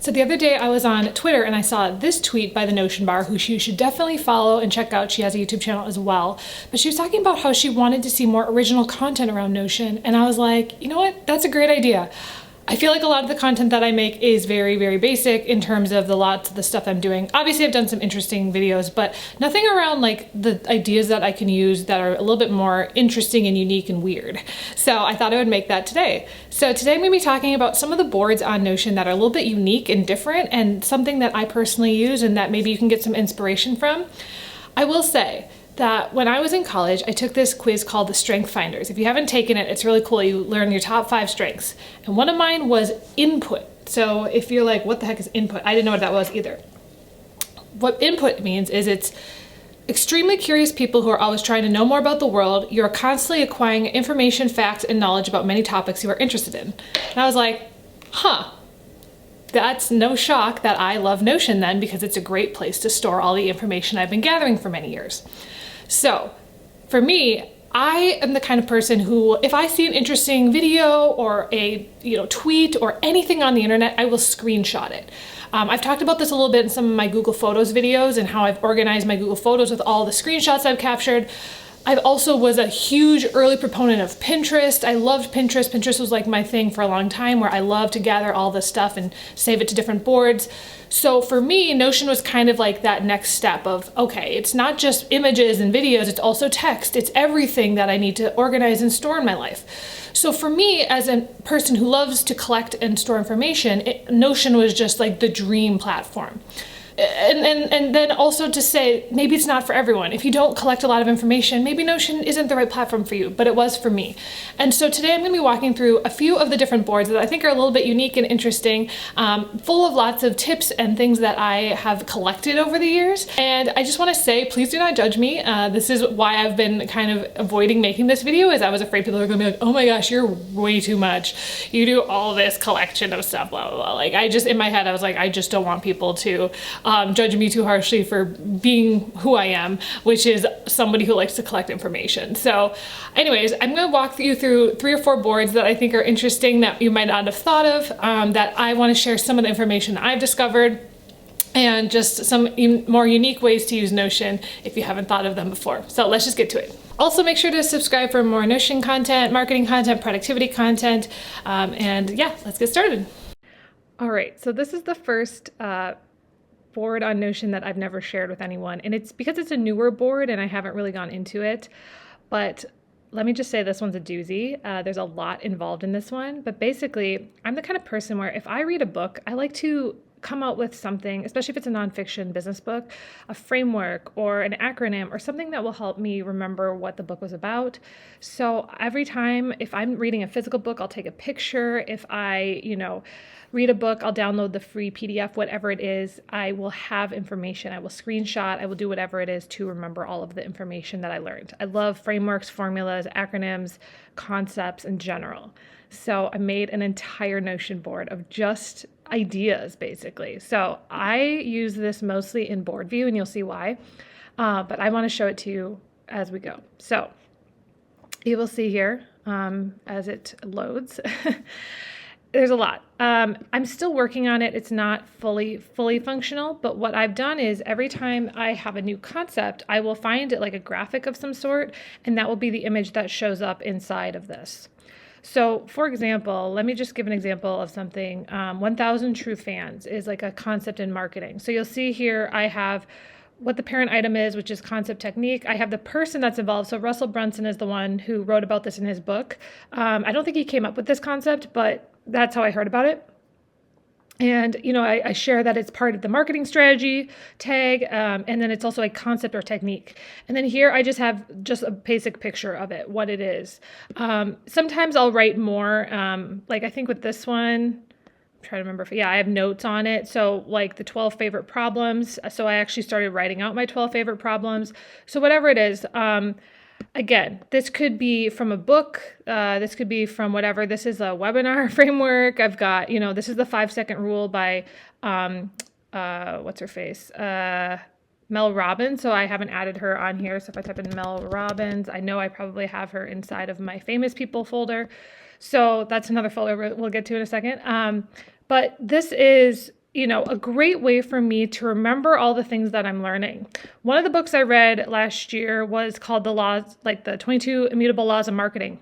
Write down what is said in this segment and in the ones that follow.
So the other day I was on Twitter and I saw this tweet by the Notion Bar, who you should definitely follow and check out. She has a YouTube channel as well. But she was talking about how she wanted to see more original content around Notion. And I was like, you know what? That's a great idea. I feel like a lot of the content that I make is very, very basic in terms of lots of the stuff I'm doing. Obviously, I've done some interesting videos, but nothing around like the ideas that I can use that are a little bit more interesting and unique and weird. So I thought I would make that today. So today I'm going to be talking about some of the boards on Notion that are a little bit unique and different, and something that I personally use and that maybe you can get some inspiration from. I will say that when I was in college, I took this quiz called the Strength Finders. If you haven't taken it, it's really cool. You learn your top 5 strengths. And one of mine was input. So if you're like, what the heck is input? I didn't know what that was either. What input means is it's extremely curious people who are always trying to know more about the world. You're constantly acquiring information, facts, and knowledge about many topics you are interested in. And I was like, huh. That's no shock that I love Notion then, because it's a great place to store all the information I've been gathering for many years. So for me, I am the kind of person who, if I see an interesting video or a tweet or anything on the internet, I will screenshot it. I've talked about this a little bit in some of my Google Photos videos and how I've organized my Google Photos with all the screenshots I've captured. I also was a huge early proponent of Pinterest. I loved Pinterest. Pinterest was like my thing for a long time, where I love to gather all this stuff and save it to different boards. So for me, Notion was kind of like that next step of, okay, it's not just images and videos, it's also text. It's everything that I need to organize and store in my life. So for me, as a person who loves to collect and store information, Notion was just like the dream platform. And then also to say, maybe it's not for everyone. If you don't collect a lot of information, maybe Notion isn't the right platform for you, but it was for me. And so today I'm going to be walking through a few of the different boards that I think are a little bit unique and interesting, full of lots of tips and things that I have collected over the years. And I just want to say, please do not judge me. This is why I've been kind of avoiding making this video, is I was afraid people are going to be like, oh my gosh, you're way too much. You do all this collection of stuff, blah, blah, blah. Like in my head, I was like, I just don't want people to judge me too harshly for being who I am, which is somebody who likes to collect information. So anyways, I'm going to walk you through 3 or 4 boards that I think are interesting that you might not have thought of, that I want to share some of the information I've discovered, and just some more unique ways to use Notion if you haven't thought of them before. So let's just get to it. Also, make sure to subscribe for more Notion content, marketing content, productivity content, and yeah, let's get started. All right, so this is the first board on Notion that I've never shared with anyone, and it's because it's a newer board and I haven't really gone into it, but let me just say this one's a doozy. There's a lot involved in this one, but basically I'm the kind of person where if I read a book, I like to come out with something, especially if it's a nonfiction business book, a framework or an acronym or something that will help me remember what the book was about. So every time, if I'm reading a physical book, I'll take a picture. If I, read a book, I'll download the free PDF, whatever it is. I will have information. I will screenshot. I will do whatever it is to remember all of the information that I learned. I love frameworks, formulas, acronyms, concepts in general. So I made an entire Notion board of just ideas, basically. So I use this mostly in board view, and you'll see why. But I want to show it to you as we go. So you will see here as it loads. There's a lot. I'm still working on it. It's not fully functional, but what I've done is every time I have a new concept, I will find it like a graphic of some sort, and that will be the image that shows up inside of this. So for example, let me just give an example of something. 1,000 True Fans is like a concept in marketing. So you'll see here I have what the parent item is, which is concept technique. I have the person that's involved. So Russell Brunson is the one who wrote about this in his book. I don't think he came up with this concept, but that's how I heard about it. And, I share that it's part of the marketing strategy tag, and then it's also a concept or technique. And then here I just have just a basic picture of it, what it is. Sometimes I'll write more, like I think with this one, I'm trying to remember I have notes on it. So like the 12 favorite problems. So I actually started writing out my 12 favorite problems. So whatever it is, again, this could be from a book. This could be from whatever. This is a webinar framework. I've got, this is the 5-second rule by, what's her face? Mel Robbins. So I haven't added her on here. So if I type in Mel Robbins, I know I probably have her inside of my famous people folder. So that's another folder we'll get to in a second. But this is a great way for me to remember all the things that I'm learning. One of the books I read last year was called the 22 Immutable Laws of Marketing.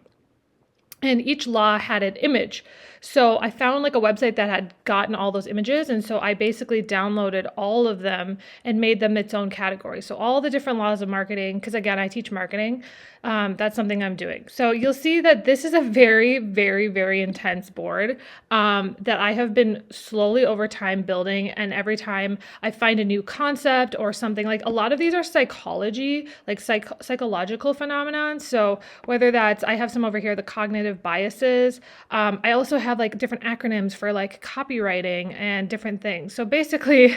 And each law had an image. So I found like a website that had gotten all those images. And so I basically downloaded all of them and made them its own category. So all the different laws of marketing, because again, I teach marketing. That's something I'm doing. So you'll see that this is a very, very, very intense board that I have been slowly over time building. And every time I find a new concept or something, like a lot of these are psychology, like psychological phenomenon. So whether that's, I have some over here, the cognitive biases. I also have like different acronyms for like copywriting and different things. So basically,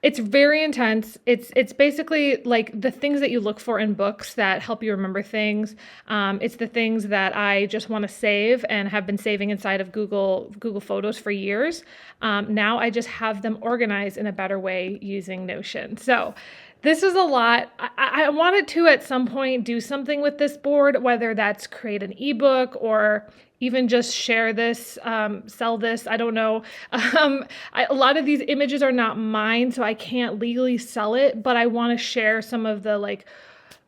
it's very intense. It's basically like the things that you look for in books that help you remember things. It's the things that I just want to save and have been saving inside of Google Photos for years. Now I just have them organized in a better way using Notion. So this is a lot. I wanted to at some point do something with this board, whether that's create an ebook or even just share this, sell this. I don't know. A lot of these images are not mine, so I can't legally sell it, but I want to share some of the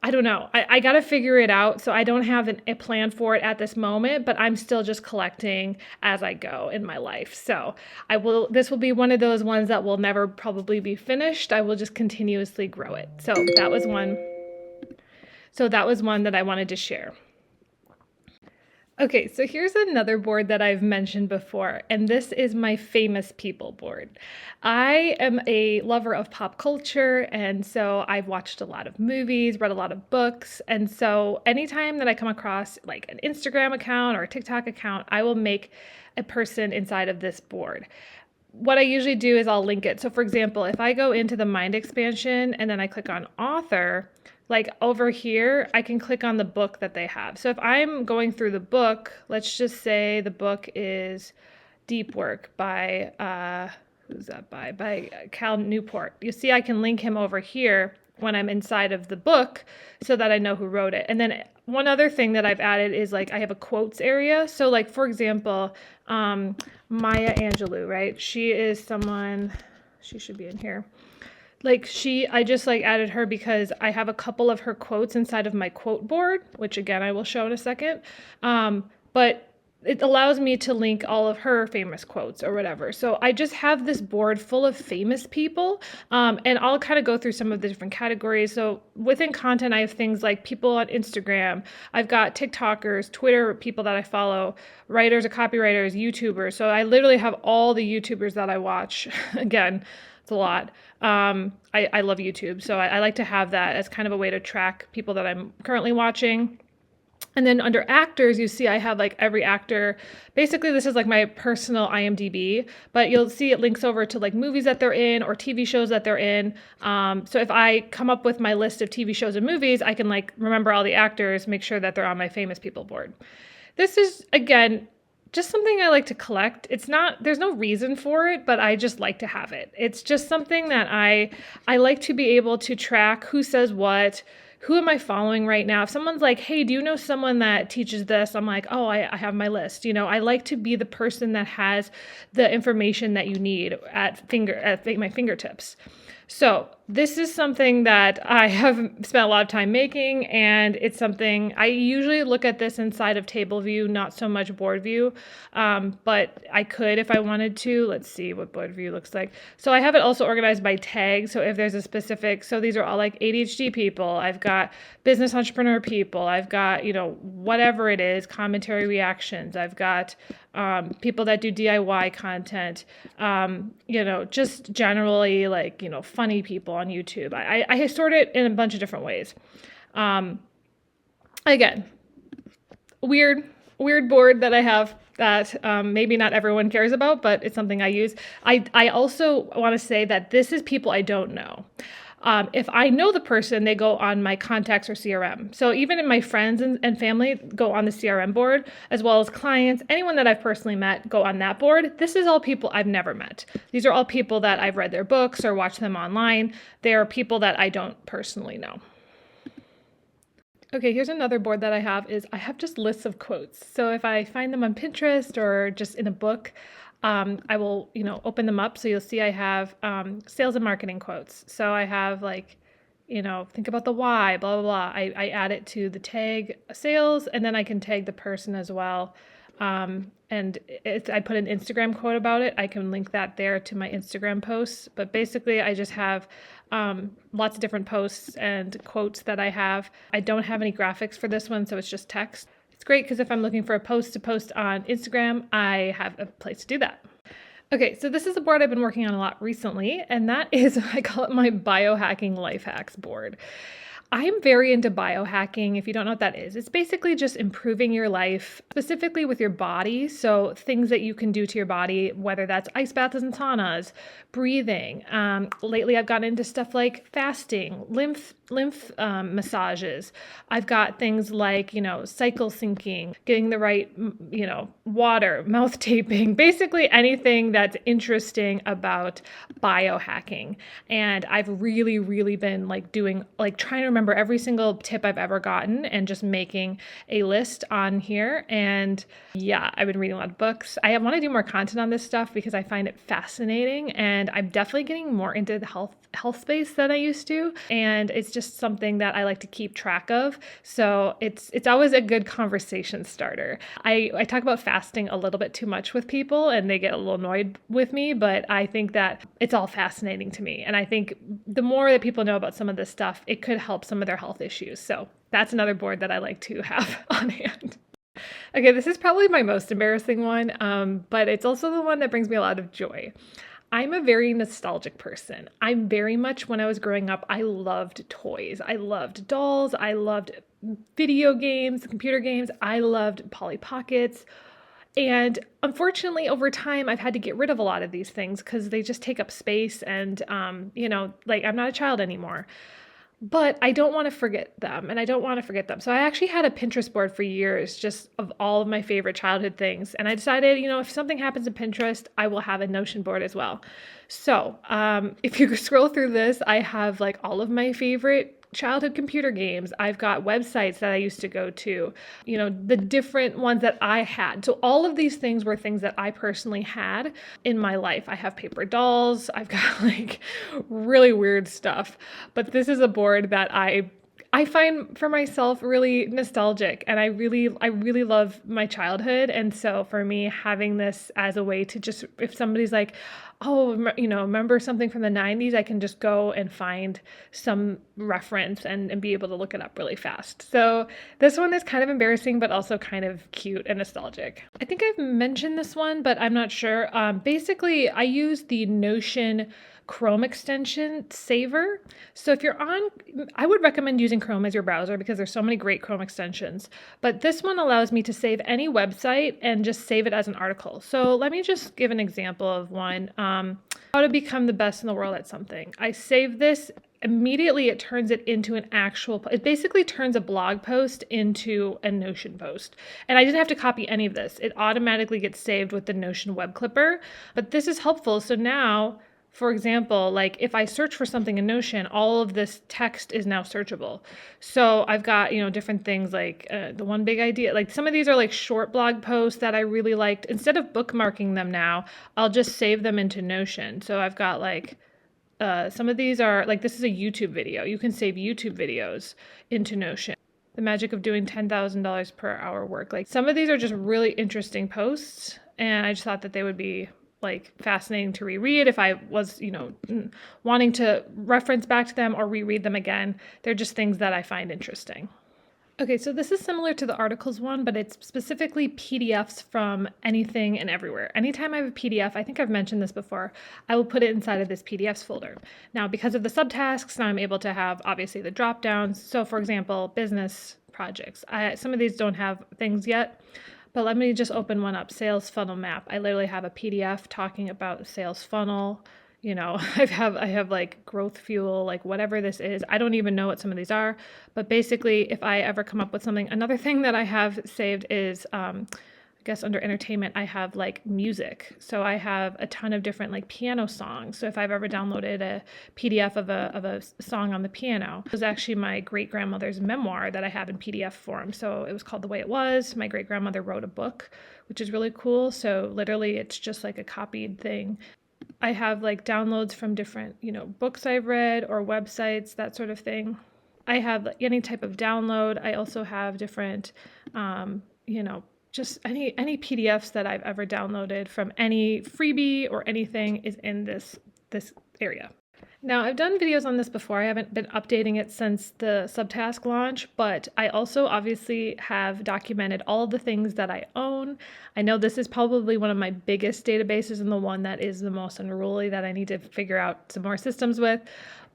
I don't know. I got to figure it out. So I don't have a plan for it at this moment, but I'm still just collecting as I go in my life. So this will be one of those ones that will never probably be finished. I will just continuously grow it. So that was one. So that was one that I wanted to share. Okay, so here's another board that I've mentioned before, and this is my famous people board. I am a lover of pop culture, and so I've watched a lot of movies, read a lot of books, and so anytime that I come across like an Instagram account or a TikTok account, I will make a person inside of this board. What I usually do is I'll link it. So for example, if I go into the mind expansion and then I click on author, like over here, I can click on the book that they have. So if I'm going through the book, let's just say the book is Deep Work by, who's that by? By Cal Newport. You see, I can link him over here when I'm inside of the book so that I know who wrote it. And then one other thing that I've added is like I have a quotes area. So like, for example, Maya Angelou, right? She is someone, she should be in here. I just added her because I have a couple of her quotes inside of my quote board, which again, I will show in a second. But it allows me to link all of her famous quotes or whatever. So I just have this board full of famous people, and I'll kind of go through some of the different categories. So within content, I have things like people on Instagram. I've got TikTokers, Twitter people that I follow, writers or copywriters, YouTubers. So I literally have all the YouTubers that I watch. Again, it's a lot. I love YouTube, so I like to have that as kind of a way to track people that I'm currently watching. And then under actors, you see I have like every actor. Basically, this is like my personal IMDb, but you'll see it links over to like movies that they're in or TV shows that they're in. So if I come up with my list of TV shows and movies, I can like remember all the actors, make sure that they're on my famous people board. This is, again, just something I like to collect. There's no reason for it, but I just like to have it. It's just something that I like to be able to track who says what, who am I following right now? If someone's like, hey, do you know someone that teaches this? I'm like, oh, I have my list. I like to be the person that has the information that you need at my fingertips. So this is something that I have spent a lot of time making, and it's something I usually look at this inside of table view, not so much board view, but I could if I wanted to. Let's see what board view looks like. So I have it also organized by tag. So if there's a specific, so these are all like ADHD people. I've got business entrepreneur people. I've got, whatever it is, commentary reactions. I've got people that do DIY content, just generally like, funny people on YouTube. I sort it in a bunch of different ways. Again, weird board that I have that maybe not everyone cares about, but it's something I use. I also want to say that this is people I don't know. If I know the person, they go on my contacts or CRM. So even in my friends and family go on the CRM board, as well as clients, anyone that I've personally met go on that board. This is all people I've never met. These are all people that I've read their books or watched them online. They are people that I don't personally know. Okay, here's another board that I have just lists of quotes. So if I find them on Pinterest or just in a book, I will, open them up. So you'll see I have sales and marketing quotes. So I have like, think about the why, blah, blah, blah. I add it to the tag sales, and then I can tag the person as well. And I put an Instagram quote about it. I can link that there to my Instagram posts. But basically, I just have lots of different posts and quotes that I have. I don't have any graphics for this one, so it's just text. It's great because if I'm looking for a post to post on Instagram, I have a place to do that. Okay, so this is a board I've been working on a lot recently, and that is, I call it my biohacking life hacks board. I'm very into biohacking. If you don't know what that is, it's basically just improving your life, specifically with your body. So things that you can do to your body, whether that's ice baths and saunas, breathing. Lately, I've gotten into stuff like fasting, lymph massages. I've got things like, cycle syncing, getting the right, water, mouth taping, basically anything that's interesting about biohacking. And I've really, really been trying to remember every single tip I've ever gotten and just making a list on here. And yeah, I've been reading a lot of books. I want to do more content on this stuff because I find it fascinating, and I'm definitely getting more into the health space than I used to. And it's just something that I like to keep track of. So it's always a good conversation starter. I talk about fasting a little bit too much with people and they get a little annoyed with me, but I think that it's all fascinating to me. And I think the more that people know about some of this stuff, it could help some of their health issues. So that's another board that I like to have on hand. Okay, this is probably my most embarrassing one, but it's also the one that brings me a lot of joy. I'm a very nostalgic person. I'm very much, when I was growing up, I loved toys. I loved dolls. I loved video games, computer games. I loved Polly Pockets. And unfortunately, over time, I've had to get rid of a lot of these things because they just take up space, and, I'm not a child anymore. But I don't want to forget them, and I don't want to forget them. So I actually had a Pinterest board for years just of all of my favorite childhood things. And I decided, if something happens in Pinterest, I will have a Notion board as well. So if you scroll through this, I have like all of my favorite childhood computer games. I've got websites that I used to go to, the different ones that I had. So all of these things were things that I personally had in my life. I have paper dolls. I've got like really weird stuff. But this is a board that I find for myself really nostalgic, and I really love my childhood. And so for me, having this as a way to just, if somebody's like, oh, remember something from the 90s, I can just go and find some reference and be able to look it up really fast. So this one is kind of embarrassing, but also kind of cute and nostalgic. I think I've mentioned this one, but I'm not sure. Basically, I use the Notion Chrome extension saver. So if you're on, I would recommend using Chrome as your browser because there's so many great Chrome extensions. But this one allows me to save any website and just save it as an article. So let me just give an example of one. How to become the best in the world at something. I save this. Immediately it turns it into it basically turns a blog post into a Notion post. And I didn't have to copy any of this. It automatically gets saved with the Notion web clipper. But this is helpful. So now, for example, like if I search for something in Notion, all of this text is now searchable. So I've got, different things like the one big idea, like some of these are like short blog posts that I really liked. Instead of bookmarking them now, I'll just save them into Notion. So I've got like, some of these are like, this is a YouTube video. You can save YouTube videos into Notion. The magic of doing $10,000 per hour work. Like some of these are just really interesting posts. And I just thought that they would be like fascinating to reread if I was, wanting to reference back to them or reread them again. They're just things that I find interesting. Okay, so this is similar to the articles one, but it's specifically PDFs from anything and everywhere. Anytime I have a PDF, I think I've mentioned this before, I will put it inside of this PDFs folder. Now, because of the subtasks, now I'm able to have obviously the drop downs. So for example, business projects. Some of these don't have things yet. But let me just open one up, sales funnel map. I literally have a PDF talking about sales funnel. I have like growth fuel, like whatever this is. I don't even know what some of these are, but basically if I ever come up with something, another thing that I have saved is I guess under entertainment, I have like music. So I have a ton of different like piano songs. So if I've ever downloaded a PDF of a song on the piano, it was actually my great grandmother's memoir that I have in PDF form. So it was called The Way It Was. My great grandmother wrote a book, which is really cool. So literally it's just like a copied thing. I have like downloads from different, books I've read or websites, that sort of thing. I have any type of download. I also have different, just any PDFs that I've ever downloaded from any freebie or anything is in this area. Now, I've done videos on this before. I haven't been updating it since the Subtask launch, but I also obviously have documented all of the things that I own. I know this is probably one of my biggest databases and the one that is the most unruly that I need to figure out some more systems with.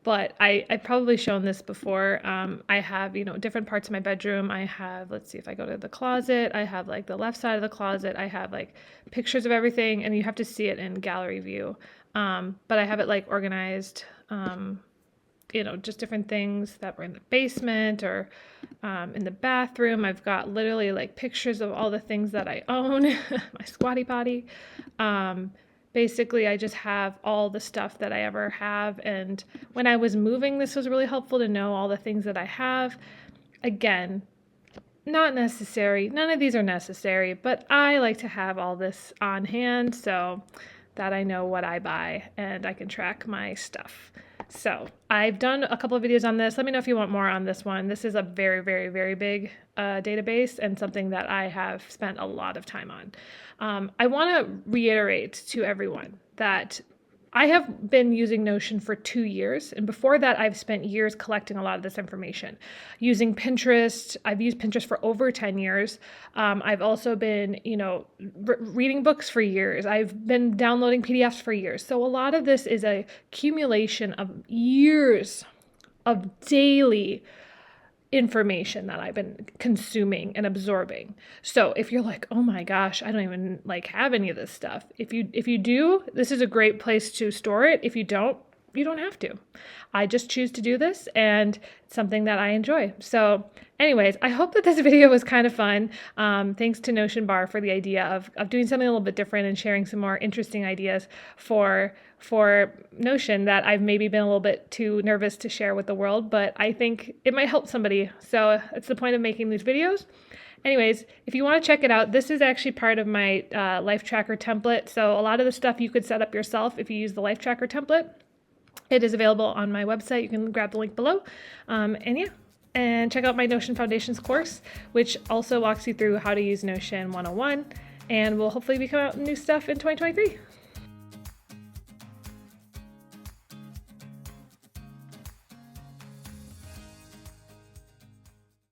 But I've probably shown this before. I have, different parts of my bedroom. I have, let's see if I go to the closet, I have like the left side of the closet. I have like pictures of everything, and you have to see it in gallery view. But I have it like organized, just different things that were in the basement or in the bathroom. I've got literally like pictures of all the things that I own, my squatty potty. Basically, I just have all the stuff that I ever have. And when I was moving, this was really helpful to know all the things that I have. Again, not necessary. None of these are necessary, but I like to have all this on hand so that I know what I buy and I can track my stuff. So I've done a couple of videos on this. Let me know if you want more on this one. This is a very, very, very big database and something that I have spent a lot of time on. I want to reiterate to everyone that I have been using Notion for 2 years, and before that, I've spent years collecting a lot of this information. Using Pinterest, I've used Pinterest for over 10 years. I've also been, reading books for years. I've been downloading PDFs for years. So a lot of this is a accumulation of years of daily information that I've been consuming and absorbing. So if you're like, oh my gosh, I don't even have any of this stuff. If you do, this is a great place to store it. If you don't, you don't have to. I just choose to do this, and it's something that I enjoy. So anyways, I hope that this video was kind of fun. Thanks to Notion Bar for the idea of doing something a little bit different and sharing some more interesting ideas for Notion that I've maybe been a little bit too nervous to share with the world, but I think it might help somebody. So it's the point of making these videos. Anyways, if you want to check it out, this is actually part of my life tracker template. So a lot of the stuff you could set up yourself if you use the life tracker template. It is available on my website. You can grab the link below. And check out my Notion Foundations course, which also walks you through how to use Notion 101, and will hopefully be coming out new stuff in 2023.